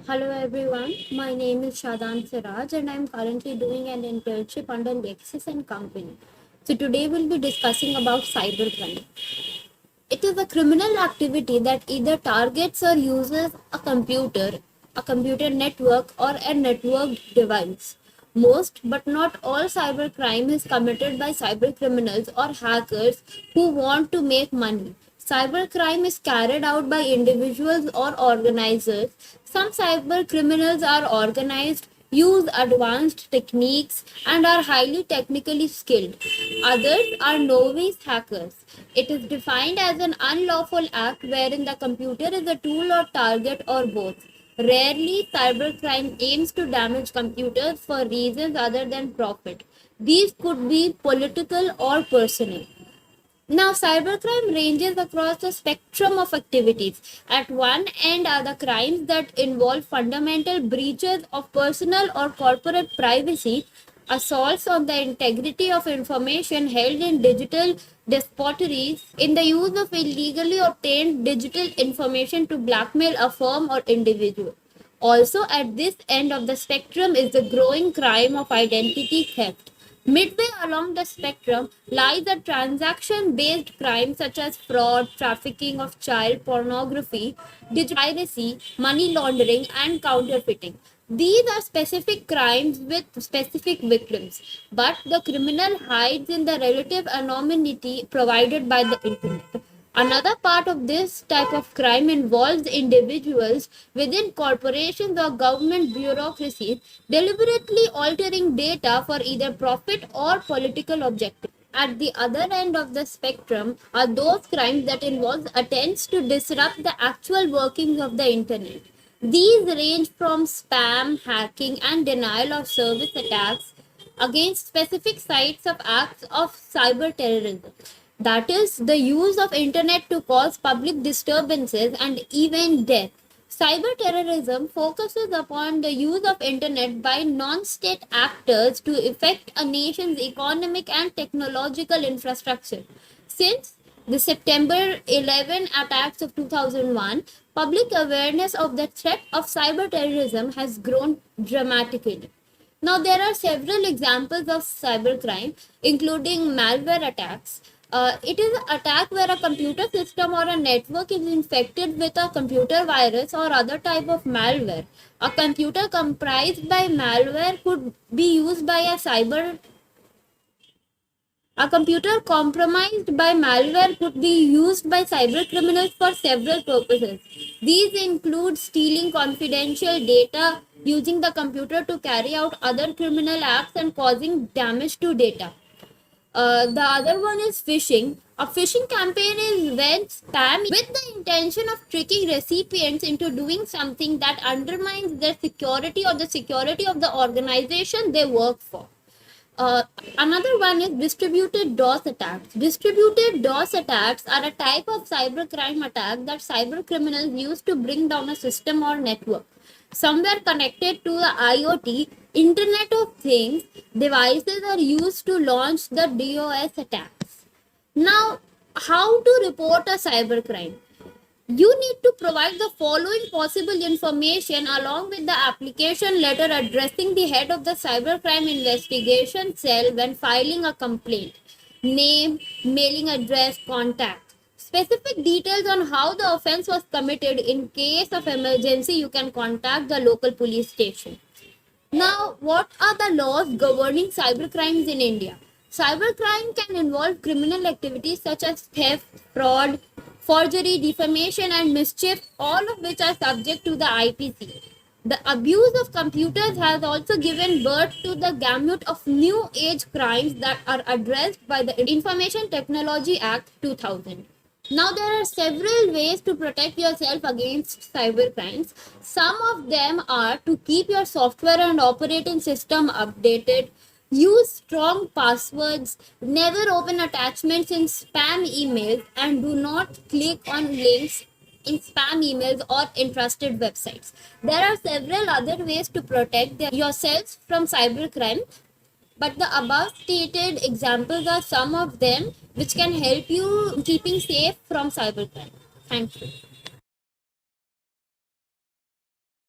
Hello everyone, my name is Shadan Siraj and I am currently doing an internship under Lexis and Company. So today we'll be discussing about cybercrime. It is a criminal activity that either targets or uses a computer network or a networked device. Most but not all cybercrime is committed by cybercriminals or hackers who want to make money. Cybercrime is carried out by individuals or organizers. Some cybercriminals are organized, use advanced techniques, and are highly technically skilled. Others are novice hackers. It is defined as an unlawful act wherein the computer is a tool or target or both. Rarely, cybercrime aims to damage computers for reasons other than profit. These could be political or personal. Now, cybercrime ranges across the spectrum of activities. At one end are the crimes that involve fundamental breaches of personal or corporate privacy, assaults on the integrity of information held in digital depositories, in the use of illegally obtained digital information to blackmail a firm or individual. Also, at this end of the spectrum is the growing crime of identity theft. Midway along the spectrum lies a transaction based crime such as fraud, trafficking of child pornography, digital piracy, money laundering, and counterfeiting. These are specific crimes with specific victims, but the criminal hides in the relative anonymity provided by the internet. Another part of this type of crime involves individuals within corporations or government bureaucracies deliberately altering data for either profit or political objectives. At the other end of the spectrum are those crimes that involve attempts to disrupt the actual workings of the internet. These range from spam, hacking, and denial of service attacks against specific sites of acts of cyber terrorism, that is the use of internet to cause public disturbances and even death. Cyber terrorism focuses upon the use of internet by non-state actors to affect a nation's economic and technological infrastructure. Since the September 11 attacks of 2001, public awareness of the threat of cyber terrorism has grown dramatically. Now, there are several examples of cybercrime, including malware attacks. It is an attack where a computer system or a network is infected with a computer virus or other type of malware. A computer comprised by malware could be used by a computer compromised by malware could be used by cybercriminals for several purposes. These include stealing confidential data, using the computer to carry out other criminal acts, and causing damage to data. The other one is phishing. A phishing campaign is when spam with the intention of tricking recipients into doing something that undermines their security or the security of the organization they work for. Another one is distributed DOS attacks. Distributed DOS attacks are a type of cybercrime attack that cyber criminals use to bring down a system or network. Somewhere connected to the IoT, Internet of Things, devices are used to launch the DOS attacks. Now, how to report a cybercrime? You need to provide the following possible information along with the application letter addressing the head of the cybercrime investigation cell when filing a complaint. Name, mailing address, contact. Specific details on how the offense was committed. In case of emergency, you can contact the local police station. Now, what are the laws governing cybercrimes in India? Cybercrime can involve criminal activities such as theft, fraud, forgery, defamation, and mischief, all of which are subject to the IPC. The abuse of computers has also given birth to the gamut of new age crimes that are addressed by the Information Technology Act 2000. Now, there are several ways to protect yourself against cybercrimes. Some of them are to keep your software and operating system updated, use strong passwords, never open attachments in spam emails, and do not click on links in spam emails or entrusted websites. There are several other ways to protect yourselves from cybercrime, but the above stated examples are some of them which can help you keeping safe from cybercrime. Thank you.